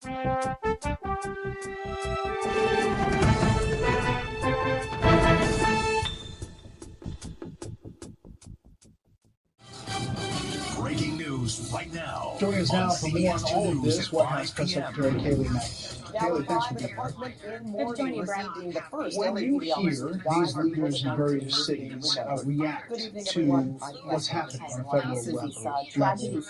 Breaking news right now. Joining us now for more on all of this, White House Press Secretary Kayleigh McEnany. Kayleigh, thanks for being here. When you hear these leaders in various cities react to what's happening on a federal level,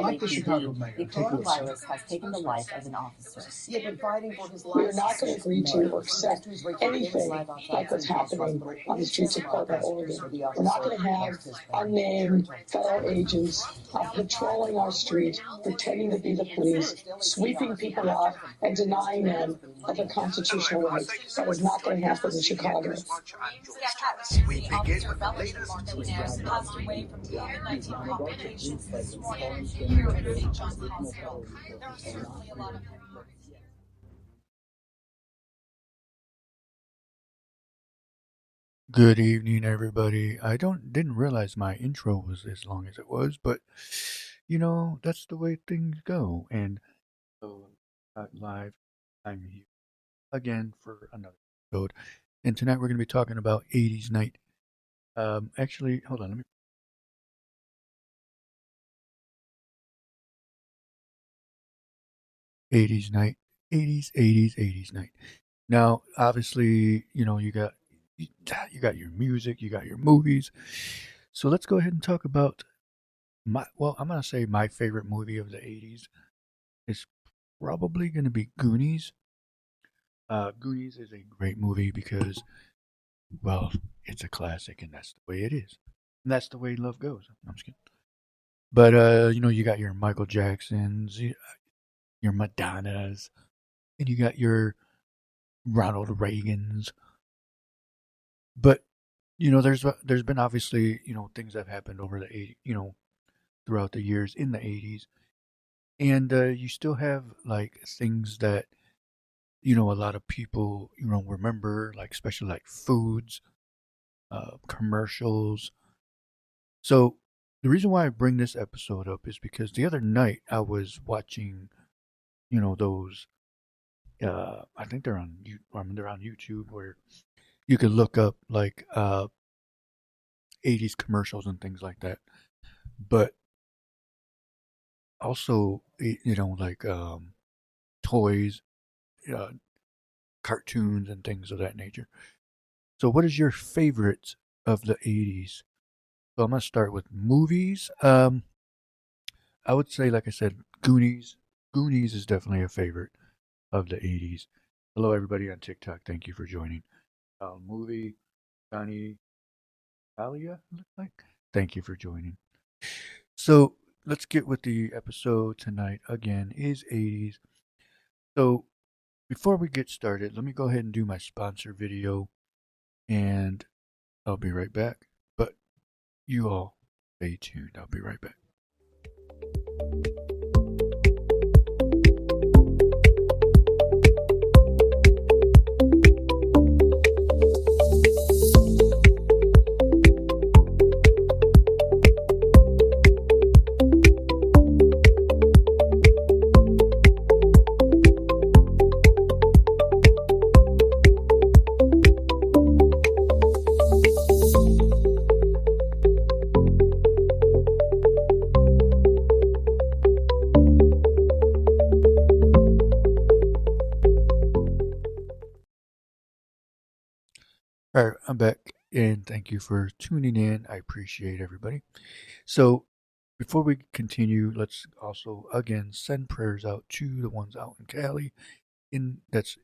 like the Chicago mayor, take a listen. Has taken the life of an officer. He had been fighting for his life. We are not going to agree to or accept anything like what's happening on the streets of Portland, Oregon. We're not going to have unnamed federal agents patrolling our streets, pretending to be the police, sweeping people off, and denying them of their constitutional rights. That is not going to happen in Chicago. We begin with the latest. Passed away from COVID-19 complications this morning here at St. John's Hospital. There are certainly a lot of heavy worries yet. Good evening, everybody. I didn't realize my intro was as long as it was, but that's the way things go. And so, live, I'm here again for another episode. And tonight we're going to be talking about 80s night. Actually, hold on, let me. 80s night, 80s night. Now, obviously, you got your music, you got your movies. So let's go ahead and talk about I'm going to say my favorite movie of the 80s is probably going to be Goonies. Goonies is a great movie because, well, it's a classic and that's the way it is. And that's the way love goes. I'm just kidding. But, you got your Michael Jacksons, your Madonnas, and you got your Ronald Reagans. But there's been obviously things that have happened over the 80s, throughout the years in the 80s, and you still have like things that a lot of people remember, like especially like foods, commercials. So the reason why I bring this episode up is because the other night I was watching those I think they're on YouTube where you could look up like 80s commercials and things like that. But also, like toys, cartoons, and things of that nature. So what is your favorite of the 80s? So I'm going to start with movies. I would say, like I said, Goonies. Goonies is definitely a favorite of the 80s. Hello, everybody on TikTok. Thank you for joining. Movie, Johnny Alia, looks like. Thank you for joining. So let's get with the episode tonight. Again, is 80s. So before we get started, let me go ahead and do my sponsor video, and I'll be right back. But you all stay tuned. I'll be right back. All right, I'm back, and thank you for tuning in. I appreciate everybody. So, before we continue, let's also again send prayers out to the ones out in Cali, that's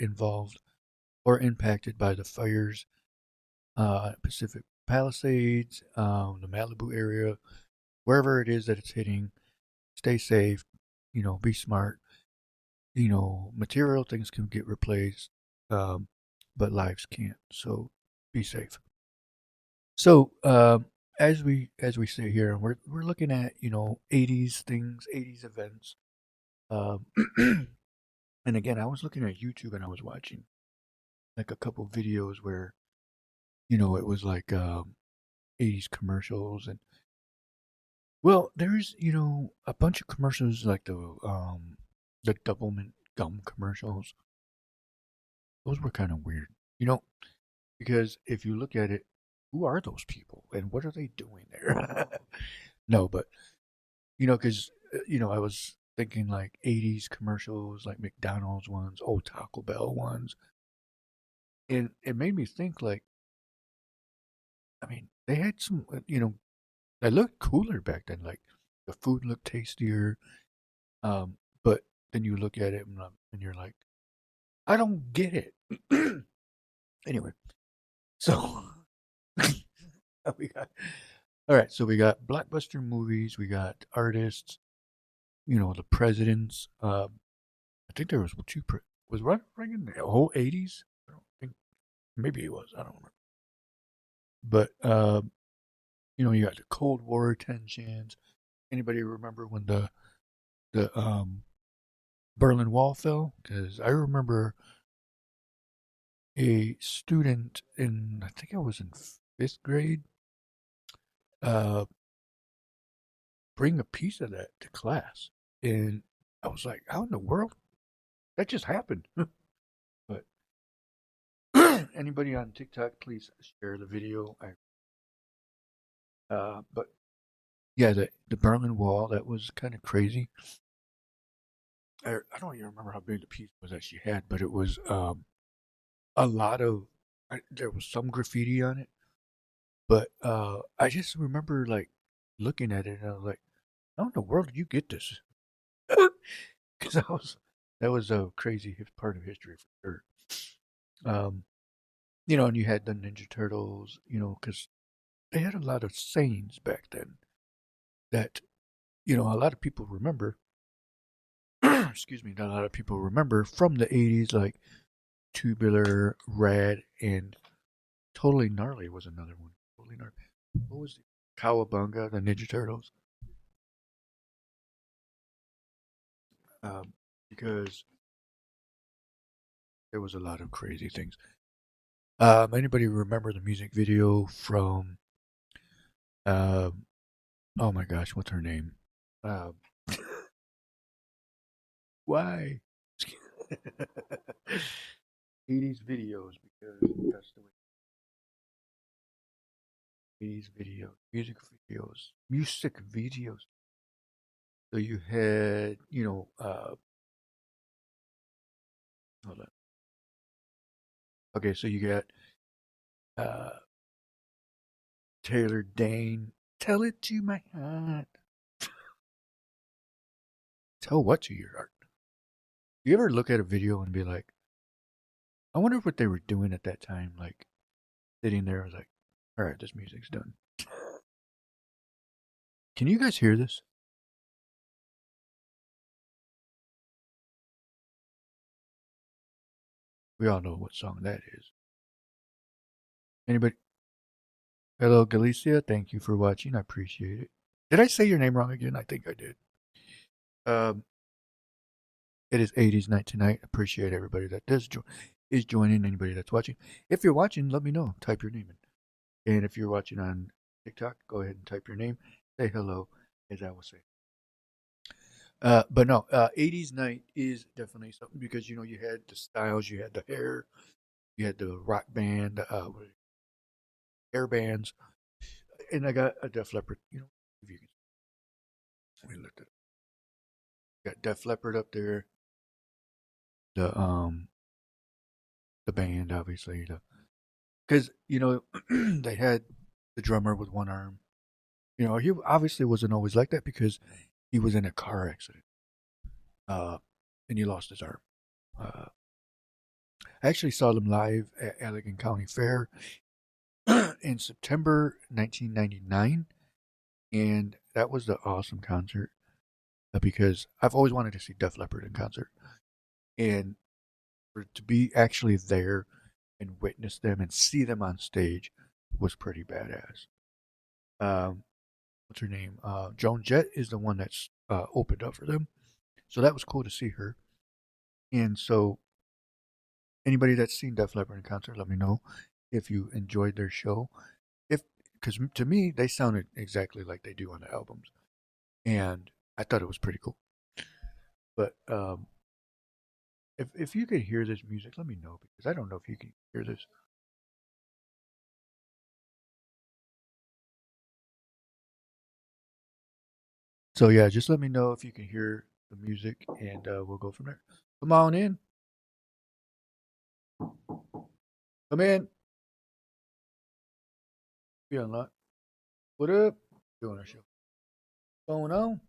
involved or impacted by the fires, Pacific Palisades, the Malibu area, wherever it is that it's hitting. Stay safe. Be smart. Material things can get replaced. But lives can't. So be safe. So as we sit here, and we're looking at 80s things, 80s events. And again, I was looking at YouTube and I was watching like a couple videos where it was like 80s commercials, and well, there's a bunch of commercials like the the double mint gum commercials. Those were kind of weird, because if you look at it, who are those people and what are they doing there? No, but because I was thinking like '80s commercials, like McDonald's ones, old Taco Bell ones, and it made me think like, I mean, they had some, they looked cooler back then. Like the food looked tastier, but then you look at it and you're like, I don't get it. Anyway, so we got all right. So we got blockbuster movies, we got artists, the presidents. I think there was was Ronald Reagan the whole '80s. I don't think maybe he was. I don't remember. But you got the Cold War tensions. Anybody remember when the Berlin Wall fell? Because I remember a student I think I was in 5th grade, bring a piece of that to class. And I was like, how in the world? That just happened. But anybody on TikTok, please share the video. But yeah, the Berlin Wall, that was kind of crazy. I don't even remember how big the piece was that she had, but it was a lot of, there was some graffiti on it. But I just remember like looking at it and I was like, how in the world did you get this? Because that was a crazy part of history for sure. And you had the Ninja Turtles, because they had a lot of sayings back then that, a lot of people remember. Excuse me, not a lot of people remember from the '80s, like Tubular, Rad, and Totally Gnarly was another one. Totally Gnarly. What was it? Cowabunga, the Ninja Turtles. Because there was a lot of crazy things. Anybody remember the music video from? Oh my gosh, what's her name? Why? 80s videos, because that's the way. 80s videos, music videos. So you had, hold on. Okay, so you got Taylor Dane. Tell it to my heart. Tell what to your heart? You ever look at a video and be like, I wonder what they were doing at that time, like sitting there like, all right, this music's done. Can you guys hear this? We all know what song that is. Anybody? Hello, Galicia. Thank you for watching. I appreciate it. Did I say your name wrong again? I think I did. It is 80s night tonight. Appreciate everybody that is joining. Anybody that's watching. If you're watching, let me know. Type your name in. And if you're watching on TikTok, go ahead and type your name. Say hello, as I will say. But no, 80s night is definitely something because, you had the styles, you had the hair, you had the rock band, hair bands, and I got a Def Leppard, if you can. Let me look at it. Got Def Leppard up there, the band, obviously, because, they had the drummer with one arm. He obviously wasn't always like that because he was in a car accident. And he lost his arm. I actually saw them live at Allegan County Fair in September 1999. And that was an awesome concert because I've always wanted to see Def Leppard in concert. And to be actually there and witness them and see them on stage was pretty badass. What's her name? Joan Jett is the one that's opened up for them. So that was cool to see her. And so anybody that's seen Def Leppard in concert, let me know if you enjoyed their show. Because to me, they sounded exactly like they do on the albums. And I thought it was pretty cool. But If you can hear this music, let me know because I don't know if you can hear this. So yeah, just let me know if you can hear the music, and we'll go from there. Come on in. Come in. Be unlocked. What up? Doing a show. Going on?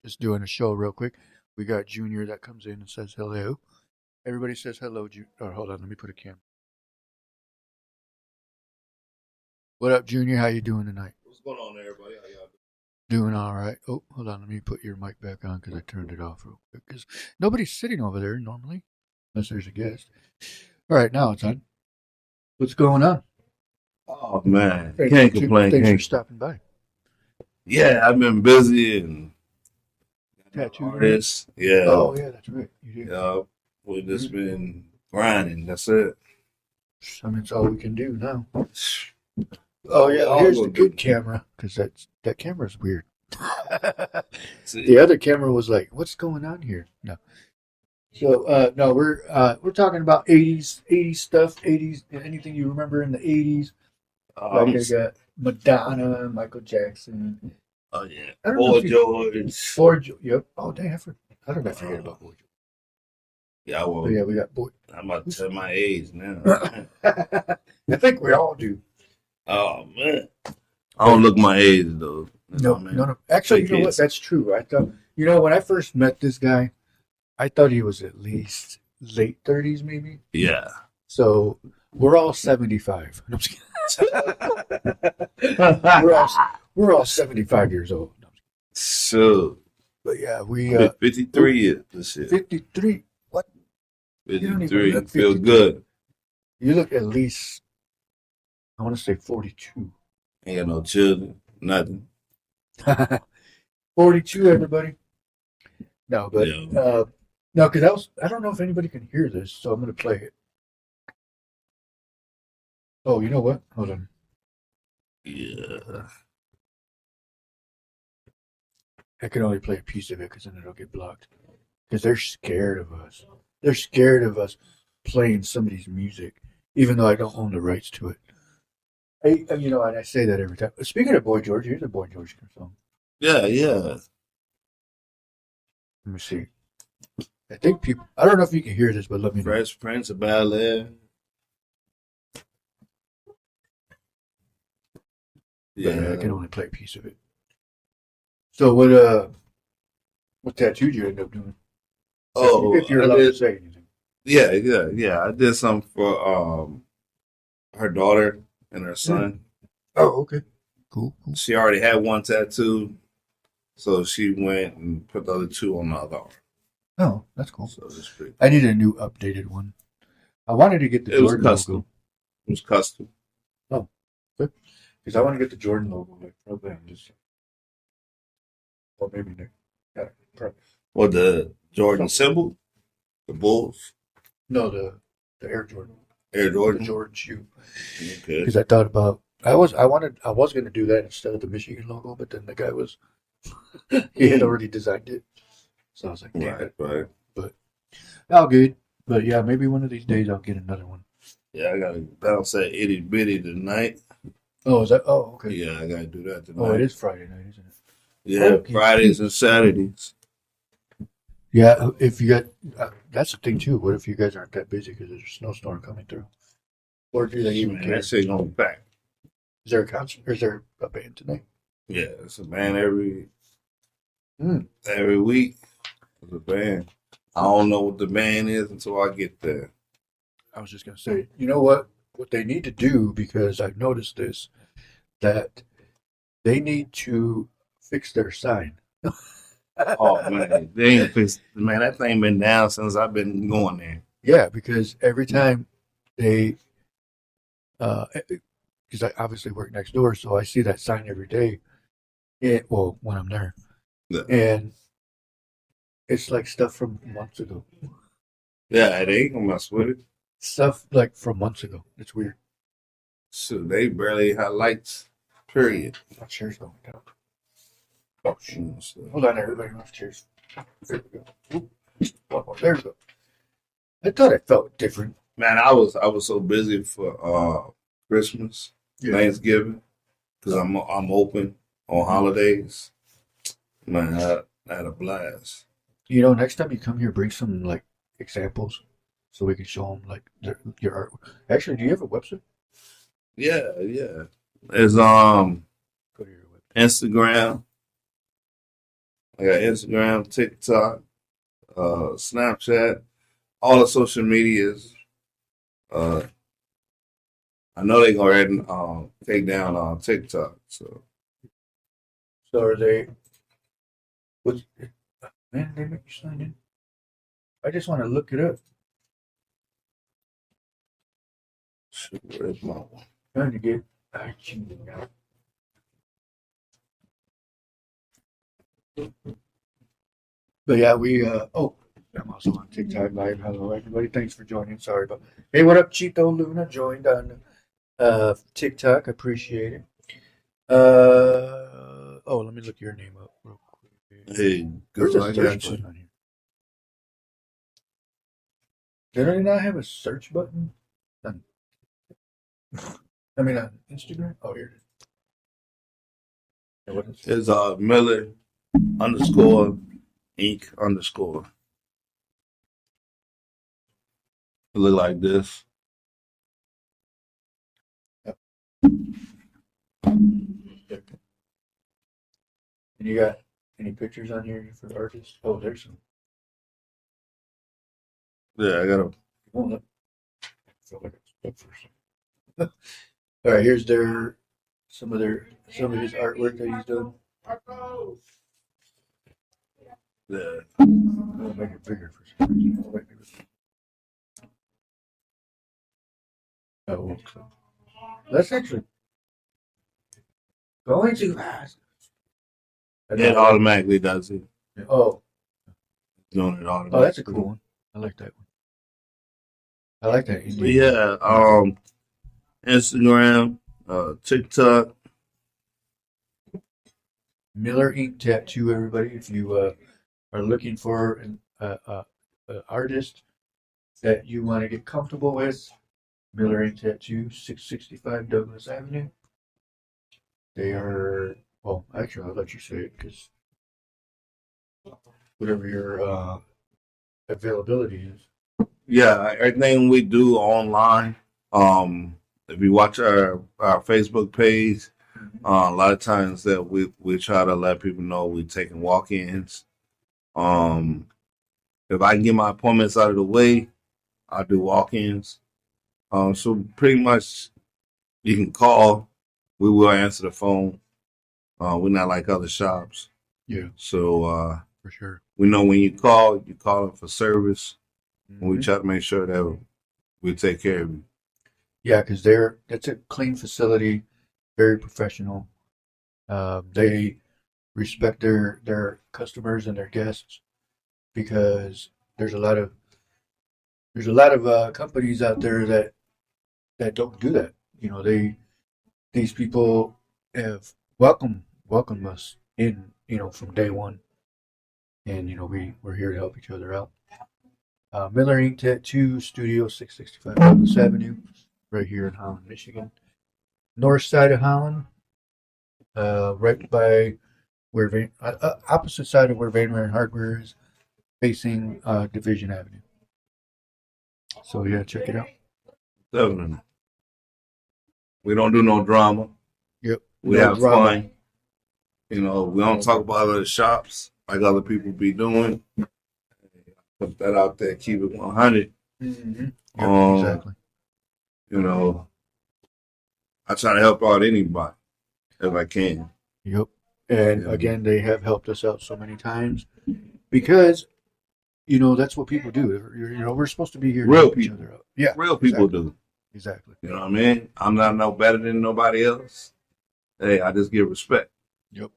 Just doing a show real quick. We got Junior that comes in and says hello. Everybody says hello. Oh, hold on. Let me put a camera. What up, Junior? How you doing tonight? What's going on, everybody? How y'all Doing all right. Oh, hold on. Let me put your mic back on because I turned it off real quick. Because nobody's sitting over there normally, unless there's a guest. All right, now it's on. What's going on? Oh man, Hey, can't complain. Thanks for Can't. stopping by. Yeah, I've been busy and Tattoo artists. Yeah, Oh, yeah, that's right. You did. yeah. We've just been grinding. That's it. I mean, it's all we can do now. Oh, yeah. Here's the good camera because that camera's weird. The other camera was like, "What's going on here?" No. So no, we're talking about 80s stuff, 80s anything you remember in the 80s. Like I got Madonna, Michael Jackson. Oh yeah, I don't know Boy if you- George. Boy George. Yep. Oh, dang, how did I forget about Boy George? Yeah, Oh, well, yeah, we got Boy. I'm about to tell my age now. I think we all do. Oh man, I don't look my age though. No. Actually, you know what? That's true. I thought, when I first met this guy, I thought he was at least late 30s, maybe. Yeah. So we're all 75. No, I'm just kidding. we're all 75 years old. No, So, but yeah, we 53 years. This year. 53. What? You don't even 53. look Feel 53. good. You look at least, I want to say 42. Ain't got no children. Nothing. 42, everybody. No, but Yeah. no, because I don't know if anybody can hear this, so I'm going to play it. Oh, you know what? Hold on. Yeah. I can only play a piece of it because then it'll get blocked. Because they're scared of us. They're scared of us playing somebody's music, even though I don't own the rights to it. And I say that every time. Speaking of Boy George, here's a Boy George song. Yeah. Let me see. I think I don't know if you can hear this, but let me know. Fresh Prince of Bel-Air. Yeah, I can only play a piece of it. So what tattoo did you end up doing? Oh, if you're allowed to say anything. Yeah. I did something for her daughter and her son. Oh, okay. Cool. She already had one tattoo, so she went and put the other two on the other arm. Oh, that's cool. So it's pretty cool. I need a new updated one. I wanted to get the Jordan logo. It was custom. Oh, good. Because I want to get the Jordan logo, like probably on this. Or maybe next. Yeah, probably. Or the Jordan symbol, the Bulls. No, the Air Jordan. Air Jordan. The Jordan shoe. Okay. Because I thought about I was going to do that instead of the Michigan logo, but then the guy he had already designed it. So I was like, damn it. Right. But all good. But yeah, maybe one of these days I'll get another one. Yeah, I gotta bounce that itty bitty tonight. Oh, is that? Oh, okay. Yeah, I gotta do that tonight. Oh, it is Friday night, isn't it? Yeah, Okay. Fridays and Saturdays. Yeah, if you got that's the thing too. What if you guys aren't that busy because there's a snowstorm coming through? Or do they even Man, care? that shit gonna be back. Is there a concert? Or is there a band tonight? Yeah, it's a band every week. It's a band. I don't know what the band is until I get there. I was just gonna say, you know what? What they need to do, because I've noticed this, that they need to fix their sign. Oh man, they ain't fixed. Man, that thing been down since I've been going there. Yeah, because every time they, because I obviously work next door, so I see that sign every day. When I'm there, Yeah. and it's like stuff from months ago. Yeah, they ain't gonna mess with it. Stuff like from months ago. It's weird. So they barely had lights. Period. My chair's going down. Oh, shoot. So, Hold on, everybody. My chair's. There we go. Oop. One more. there we go. I thought it felt different. Man, I was so busy for Christmas, Thanksgiving, because I'm open on holidays. Man, I had a blast. You know, next time you come here, bring some like examples so we can show them like your art. Actually, do you have a website? Yeah. There's Go to your website. Instagram. I got Instagram, TikTok, Snapchat, all the social medias. I know they go ahead and take down on TikTok. So are they? What's man? They make you sign in. I just want to look it up. shoot, where's my one? Trying to get iTunes now. But yeah, I'm also on TikTok Live. Hello, everybody. Thanks for joining. Sorry, but hey, what up, Chito Luna? Joined on TikTok. Appreciate it. Let me look your name up real quick. Hey, There's good a I search got you. button on here. Did I not have a search button? I mean, on Instagram? Oh, here it is. Yeah, what is it? It's Miller _ Inc. _ It look like this. And you got any pictures on here for the artist? Oh, there's some. Yeah, I got a. Hold up. I feel like it's up first. All right, here's some of his artwork that he's done. Yeah. I'll make it bigger for some reason. Oh, wait, maybe. Oh, that's actually going too fast. It automatically does it. Oh, Doing it automatically. oh, that's a cool one. I like that one. I like that. But yeah, Instagram, TikTok. Miller Ink Tattoo, everybody. If you are looking for an artist that you want to get comfortable with, Miller Ink Tattoo, 665 Douglas Avenue. They are, well, actually, I'll let you say it because whatever your availability is. Yeah, everything we do online. If you watch our Facebook page, a lot of times that we try to let people know we're taking walk-ins. If I can get my appointments out of the way, I do walk-ins. So pretty much you can call. We will answer the phone. We're not like other shops. Yeah. So for sure. We know when you call for service. Mm-hmm. We try to make sure that we take care of you. Yeah, because that's a clean facility, very professional. They respect their customers and their guests because there's a lot of companies out there that don't do that. You know, these people have welcomed us in, from day one, and we're here to help each other out. Miller Ink Tattoo Studio, 665 Douglas Avenue, right here in Holland, Michigan. North side of Holland, right by where opposite side of where Van Ryn Hardware is, facing Division Avenue. So yeah, check it out. Definitely. We don't do no drama. Yep. We No have drama. fun. We don't talk about other shops like other people be doing. Put that out there, keep it 100. Mm-hmm. Yep, exactly. I try to help out anybody if I can. Yep. And again, they have helped us out so many times because, that's what people do. We're supposed to be here to Real help each people. other out. Yeah. Real people exactly. do. Exactly. You know what I mean? I'm not no better than nobody else. Hey, I just give respect. Yep.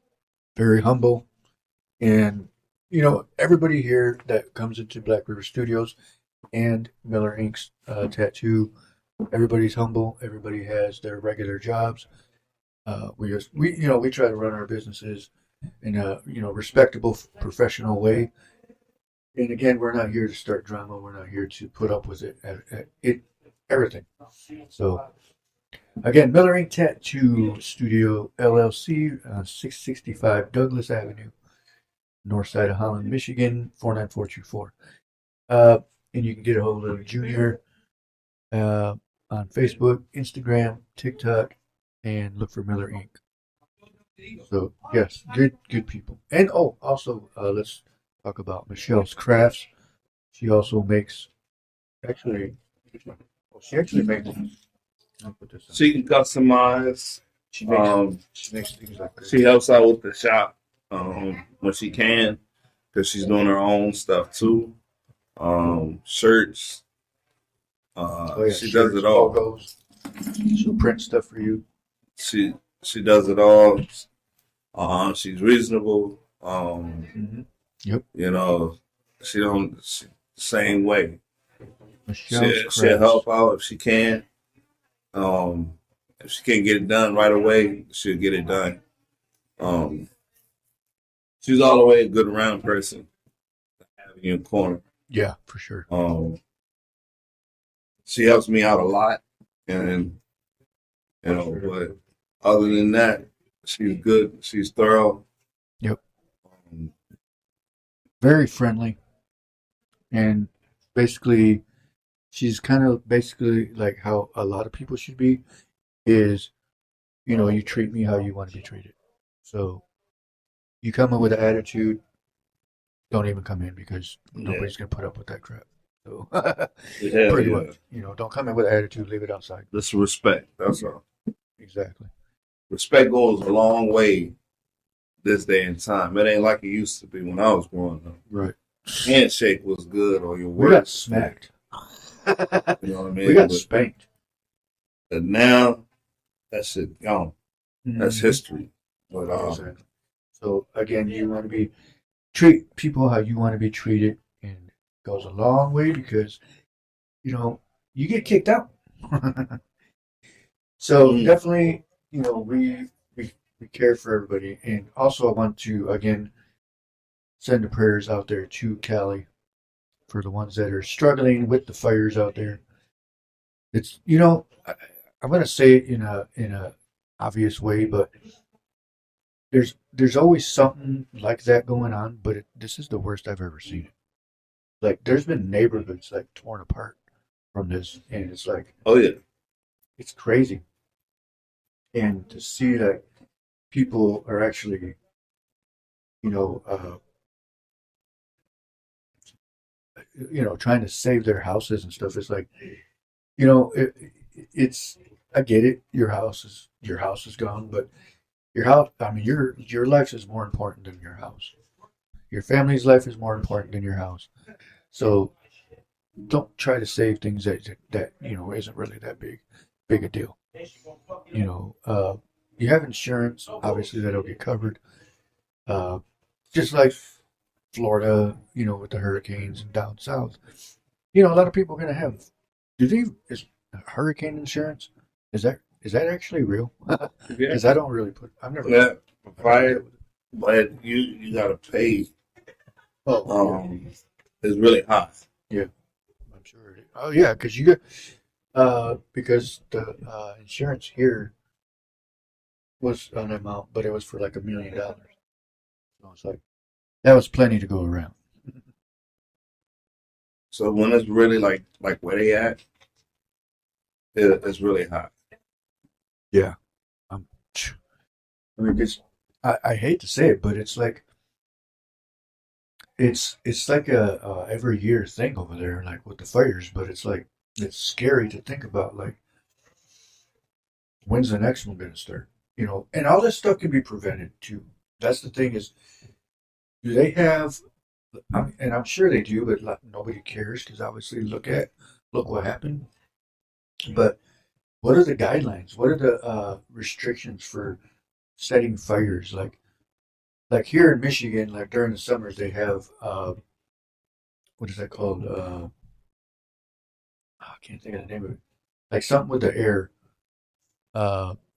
Very humble. And, everybody here that comes into Black River Studios and Miller Ink's Tattoo, everybody's humble. Everybody has their regular jobs. We try to run our businesses in a, respectable, professional way. And again, we're not here to start drama. We're not here to put up with it everything. So again, Miller Ink Tattoo Studio LLC, 665 Douglas Avenue, north side of Holland, Michigan, 49424. And you can get a hold of Junior on Facebook, Instagram, TikTok, and look for Miller Inc. So yes, good people. And also let's talk about Michelle's Crafts. She also makes she actually makes. Let me put this on. She can customize. She makes things like this. She helps out with the shop when she can, because she's doing her own stuff too. Shirts. She does it all. Logos. She'll print stuff for you. She does it all. She's reasonable. Yep. You know, same way. Michelle's She'll help out if she can. If she can't get it done right away, she'll get it done. She's all the way a good around person to have in your corner. Yeah, for sure. She helps me out a lot, and but other than that, she's good. She's thorough. Yep. Very friendly, and basically, she's kind of basically like how a lot of people should be. Is, you treat me how you want to be treated. So, you come in with an attitude, don't even come in, because nobody's gonna put up with that crap. So, pretty much, don't come in with an attitude, leave it outside. Just respect. That's all. Exactly. Respect goes a long way this day and time. It ain't like it used to be when I was growing up. Right. Handshake was good, or your We word. got smacked. You know what I mean? We got spanked. And now, that shit gone. Mm-hmm. That's history. But Exactly. So again, you want to treat people how you want to be treated, and it goes a long way, because you get kicked out. So definitely, we care for everybody. And also, I want to again send the prayers out there to Cali for the ones that are struggling with the fires out there. It's I'm going to say it in a obvious way, but there's always something like that going on. But this is the worst I've ever seen it. Like, there's been neighborhoods like torn apart from this, and it's like, oh yeah, it's crazy. And to see that people are actually, trying to save their houses and stuff. It's like, it's, I get it. Your house is gone, but your house, I mean, your life is more important than your house. Your family's life is more important than your house. So don't try to save things that isn't really that big a deal. You have insurance, obviously that'll get covered. Just like Florida, with the hurricanes and down south. A lot of people are gonna have. Is hurricane insurance? Is that actually real? Because I don't really I've never. Yeah, fire, but you gotta pay. It's really high. Yeah, I'm sure it is. Oh yeah, because you get because the insurance here was an amount, but it was for like $1 million. So it's like that was plenty to go around. So when it's really like where they at, it's really high. Yeah, I mean, I hate to say it, but it's like it's like a every year thing over there, like with the fires. But it's like it's scary to think about, like, when's the next one going to start? And all this stuff can be prevented too. That's the thing is, do they have? And I'm sure they do, but nobody cares, because obviously look what happened. But what are the guidelines? What are the restrictions for setting fires? Like here in Michigan, like during the summers, they have what is that called? I can't think of the name of it. Like something with the air,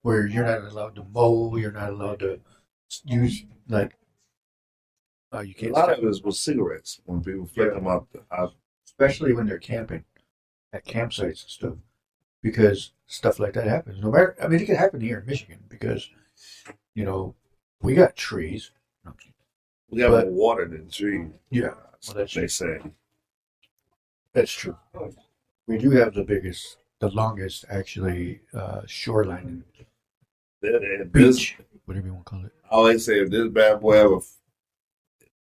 where you're not allowed to mow, you're not allowed to use like You A can't lot step, of it was cigarettes when people flick them out. especially when they're camping at campsites and stuff, because stuff like that happens. No matter, I mean, it can happen here in Michigan because you know we got trees. We got But more water than trees. yeah, well, They say. that's true. We do have the longest actually shoreline This, beach, whatever you want to call it. I always say if this bad boy ever,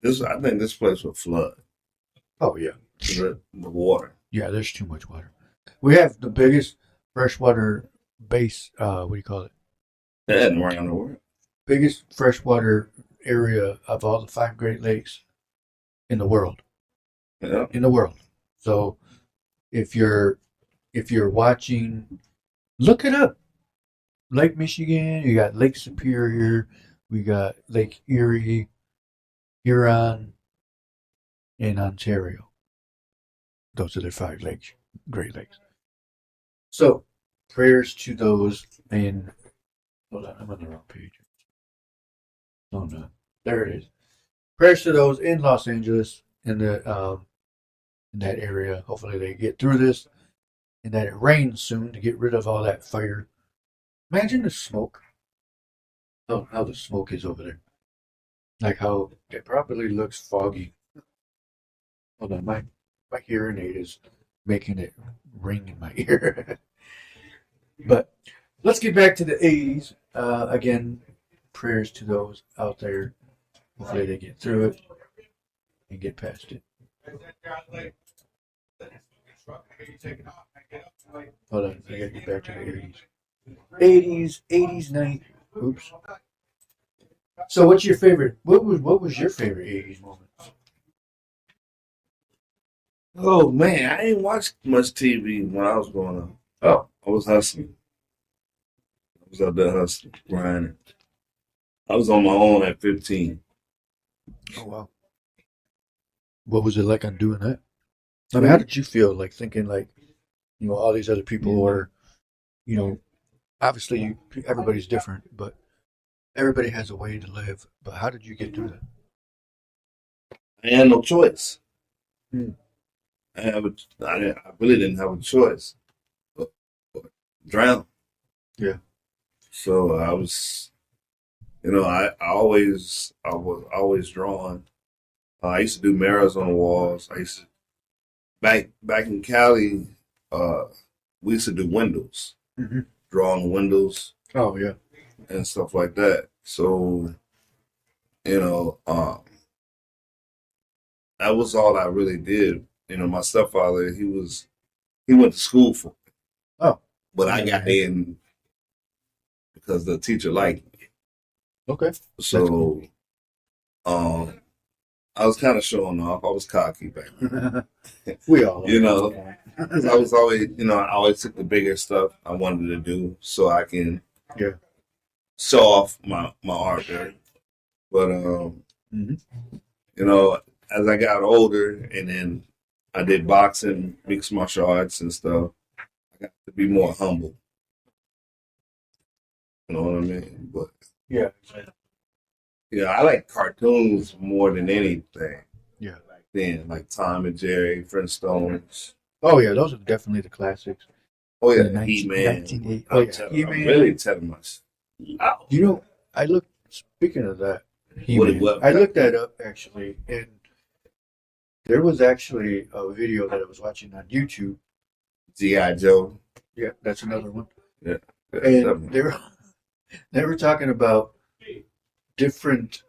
I think this place will flood. Oh yeah, The water. yeah. There's too much water. We have the biggest freshwater base. What do you call it? And around the world. Biggest freshwater area of all the 5 Great Lakes in the world. Yeah. In the world. So if you're watching, look it up. Lake Michigan, you got Lake Superior, we got Lake Erie, Huron, and Ontario. Those are the 5 Great Lakes. So prayers to those in. Hold on, I'm on the wrong page. Oh no, there it is. Prayers to those in Los Angeles in that area. Hopefully they get through this, and that it rains soon to get rid of all that fire. Imagine the smoke. How the smoke is over there. Like how it probably looks foggy. Hold on, my hearing aid is making it ring in my ear. But let's get back to the 80s. Again, prayers to those out there. Hopefully they get through it and get past it. Hold on, I gotta get back to the 80s. 80s night. Oops. So what's your favorite? What was your favorite 80s moment? Oh man, I ain't watched much TV when I was growing up. Oh, I was hustling. I was out there hustling, grinding. I was on my own at 15. oh wow. What was it like on doing that? I mean, how did you feel like thinking like, all these other people were, obviously everybody's different, but everybody has a way to live. But how did you get through that? I had no choice. Hmm. I really didn't have a choice. But drown. Yeah. So I was, I was always drawn. I used to do mirrors on the walls. I used to back in Cali. We used to do windows, draw on the windows Oh yeah. and stuff like that. So, that was all I really did. My stepfather, he went to school for it, Oh. but I got in because the teacher liked me. Okay. So, cool. I was kind of showing off. I was cocky back then. We all are. 'Cause I was always, I always took the bigger stuff I wanted to do so I can show off my art there. But, as I got older and then I did boxing, mixed martial arts and stuff, I got to be more humble. You know what I mean? But Yeah. I like cartoons more than anything. Yeah. Back then, like Tom and Jerry, Flintstones. Oh yeah, those are definitely the classics. Oh yeah, The 19- He-Man. 1980 Oh, yeah. I'm He-Man. really telling myself. I looked. Speaking of that, What- I looked that up actually, and there was actually a video that I was watching on YouTube. G.I. Joe. Yeah, that's another one. Yeah. And they were talking about different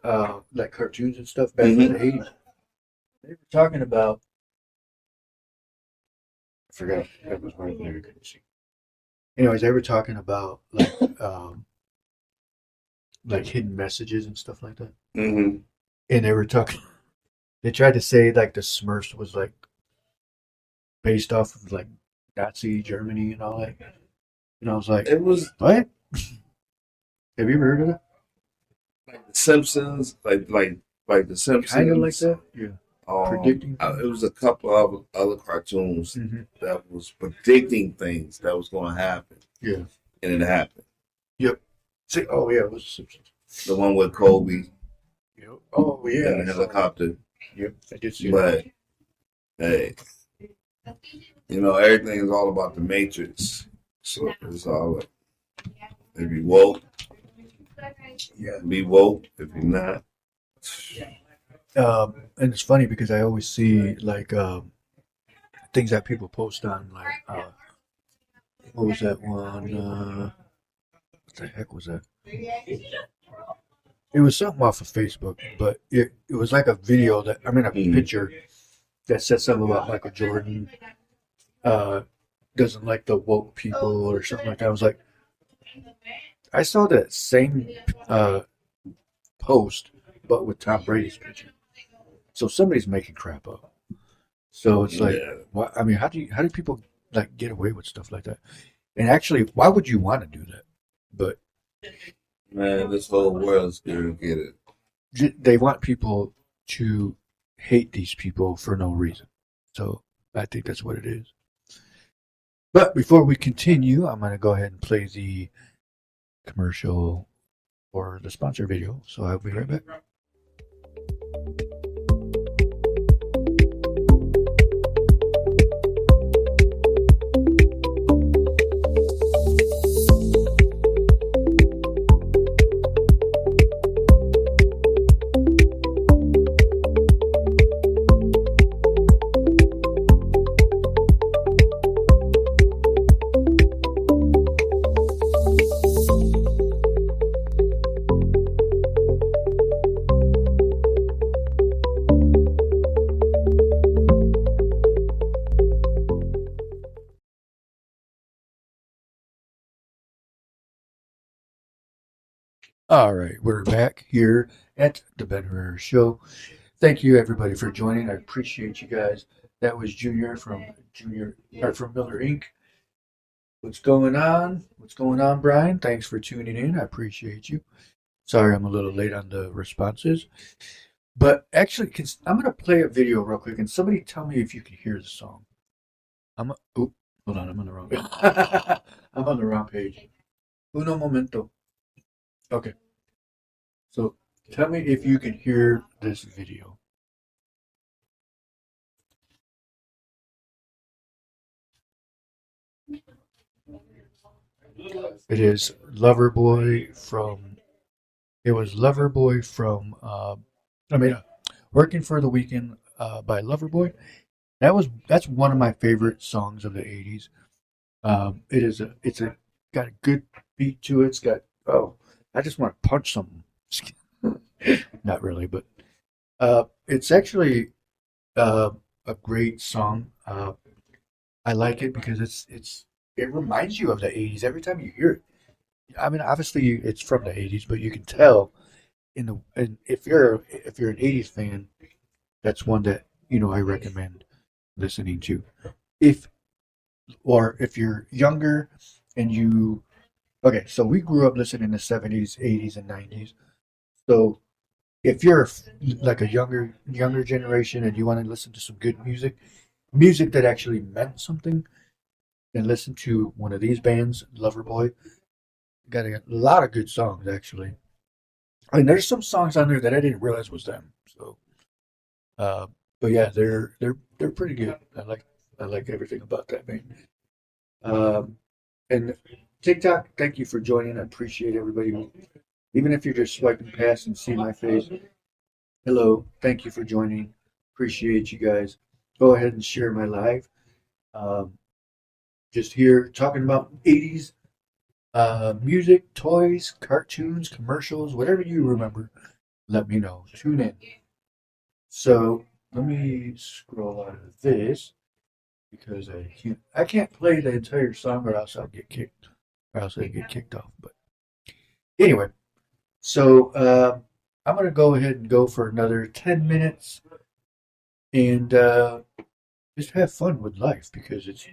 like cartoons and stuff back in the 80s. They were talking about, I forgot that was right there. You couldn't see. Anyways, they were talking about like hidden messages and stuff like that. Mm-hmm. And they tried to say like the Smurfs was like based off of like Nazi Germany and all that. And I was like, It was what? Have you ever heard of that? like The Simpsons, like The Simpsons. Kind of like that? Yeah. Predicting It was a couple of other cartoons that was predicting things that was going to happen, Yeah. and it happened. Yep. See, oh yeah, it was The Simpsons. The one with Kobe. Oh yeah, in the helicopter. Yep, I did see that. But hey, everything is all about the matrix. So it's all like, if you woke, be woke. If you're not, And it's funny because I always see like things that people post on like what was that one? What the heck was that? It was something off of Facebook, but it was like a video that a picture that said something about Michael Jordan doesn't like the woke people or something like that. I was like, I saw that same post, but with Tom Brady's picture. So somebody's making crap up. So it's like, yeah. how do people like get away with stuff like that? And actually, why would you want to do that? But Man, this whole world's gonna get it. they want people to hate these people for no reason. So I think that's what it is. But before we continue, I'm going to go ahead and play the commercial or the sponsor video. So I'll be right back. All right, we're back here at the Ben Herrera Show. Thank you everybody for joining. I appreciate you guys. That was Junior from Miller Inc. What's going on? What's going on, Brian? Thanks for tuning in. I appreciate you. Sorry I'm a little late on the responses. But actually, I'm going to play a video real quick, and somebody tell me if you can hear the song. Hold on, I'm on the wrong page. I'm on the wrong page. Uno momento. Okay. So tell me if you can hear this video. It is Loverboy from. It was Loverboy from. Working for the Weekend by Loverboy. That's one of my favorite songs of the '80s. It's got a good beat to it. It's got I just want to punch something. Not really, but it's actually a great song. I like it because it reminds you of the '80s every time you hear it. Obviously it's from the '80s, but you can tell and if you're an '80s fan, that's one that I recommend listening to. If you're younger and okay, so we grew up listening to '70s, '80s, and '90s. So if you're like a younger generation and you want to listen to some good music that actually meant something, then listen to one of these bands, Loverboy. Got a lot of good songs actually. There's some songs on there that I didn't realize was them. So, but yeah, they're pretty good. I like everything about that band. And TikTok, thank you for joining. I appreciate everybody. Even if you're just swiping past and see my face, hello, thank you for joining. Appreciate you guys. Go ahead and share my live. Just here talking about '80s music, toys, cartoons, commercials, whatever you remember. Let me know. Tune in. So let me scroll out of this because I can't play the entire song or else I'll get kicked. Or else I get kicked off. But anyway, so I'm gonna go ahead and go for another 10 minutes and just have fun with life because it's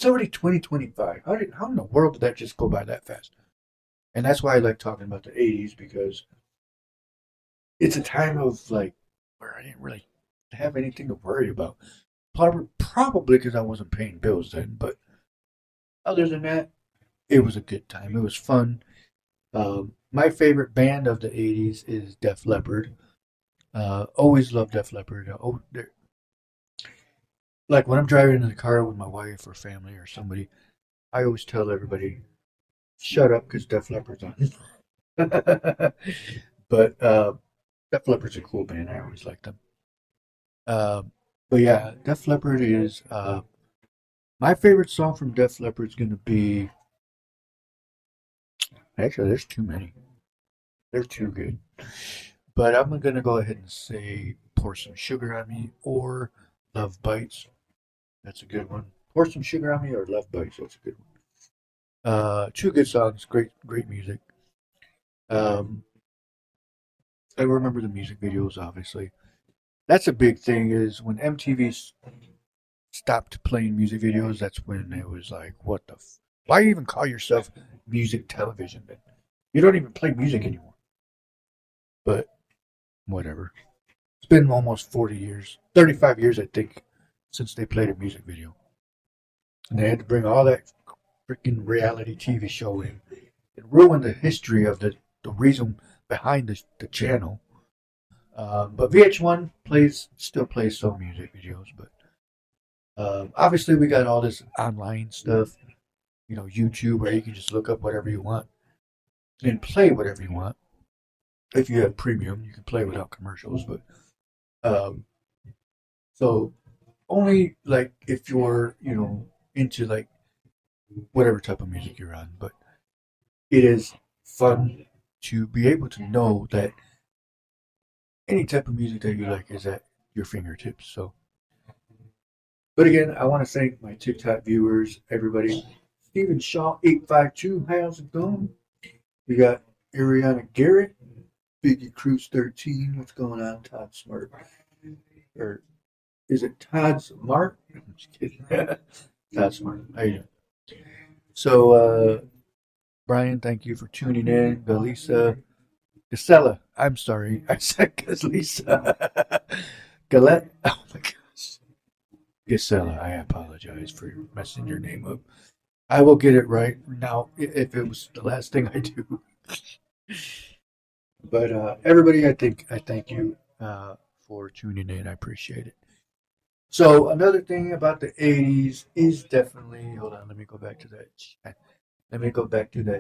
already 2025. How in the world did that just go by that fast? And that's why I like talking about the '80s because it's a time of like where I didn't really have anything to worry about. Probably because I wasn't paying bills then, but other than that, it was a good time. It was fun. my favorite band of the 80s is Def Leppard. Always loved Def Leppard. Like when I'm driving in the car with my wife or family or somebody, I always tell everybody, shut up because Def Leppard's on. But Def Leppard's a cool band. I always like them. Uh, but yeah, Def Leppard is my favorite song from Def Leppard is going to be. Actually, there's too many. They're too good. But I'm going to go ahead and say Pour Some Sugar on Me or Love Bites. That's a good one. Pour Some Sugar on Me or Love Bites. That's a good one. Two good songs. Great music. I remember the music videos, obviously. That's a big thing is when MTV stopped playing music videos, that's when it was like, what the why even call yourself music television then? You don't even play music anymore. But whatever. It's been almost 40 years, 35 years, I think, since they played a music video. And they had to bring all that freaking reality TV show in. It ruined the history of the reason behind the channel. But VH1 still plays some music videos, but obviously we got all this online stuff, YouTube, where you can just look up whatever you want and play whatever you want. If you have premium, you can play without commercials, but so only like if you're, into like whatever type of music you're on, but it is fun to be able to know that any type of music that you like is at your fingertips. So, but again, I want to thank my TikTok viewers, everybody. Stephen Shaw 852, how's it going? We got Ariana Garrett, Biggie Cruz 13. What's going on, Todd Smart? Or is it Todd Smart? I'm just kidding. Todd Smart. How you doing? So, Brian, thank you for tuning in. Galisa, Gisela, I'm sorry, I said Galisa. Galette, oh my gosh. Gisela, I apologize for messing your name up. I will get it right now if it was the last thing I do. But everybody, I thank you for tuning in. I appreciate it. So another thing about the 80s is definitely, hold on, let me go back to that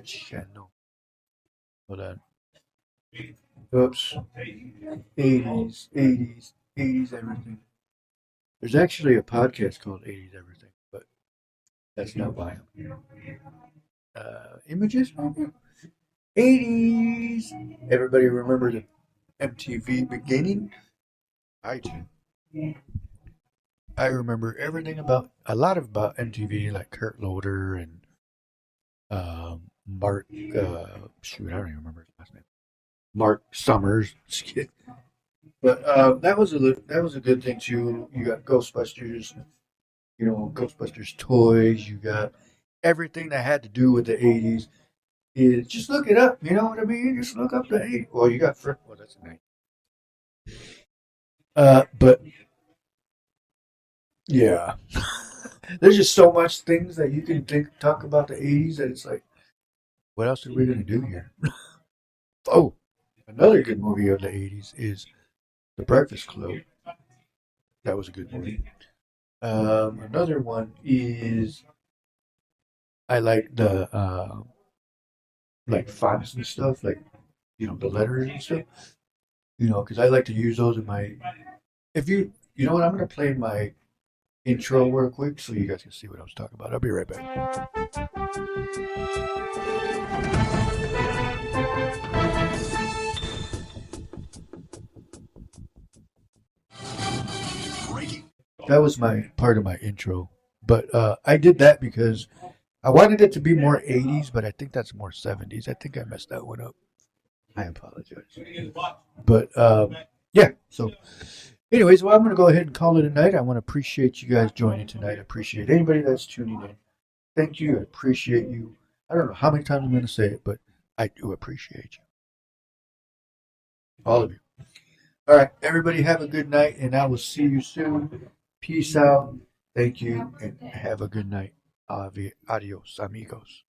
channel. Hold on. Oops. 80s, everything. There's actually a podcast called 80s Everything, but that's not why I'm here. Images? 80s. Everybody remember the MTV beginning? I do. I remember everything about MTV, like Kurt Loder and Mark. Shoot, I don't even remember his last name. Mark Summers. But that was a good thing too. You got Ghostbusters, Ghostbusters toys. You got everything that had to do with the 80s. Just look it up. You know what I mean? Just look up the 80s. Well, you got well, that's nice. But yeah, there's just so much things that you can talk about the 80s that it's like, what else are we gonna do here? Oh, another good movie of the 80s is The Breakfast Club. That was a good movie. Another one is I like the like fonts and stuff, like the letters and stuff. Because I like to use those in my. If you know what, I'm gonna play my intro real quick so you guys can see what I was talking about. I'll be right back. That was my part of my intro, but I did that because I wanted it to be more 80s, but I think that's more 70s. I think I messed that one up. I apologize. But yeah, so anyways, well, I'm going to go ahead and call it a night. I want to appreciate you guys joining tonight. I appreciate anybody that's tuning in. Thank you. I appreciate you. I don't know how many times I'm going to say it, but I do appreciate you. All of you. All right, everybody have a good night, and I will see you soon. Peace out. Thank you, and have a good night. Adios, amigos.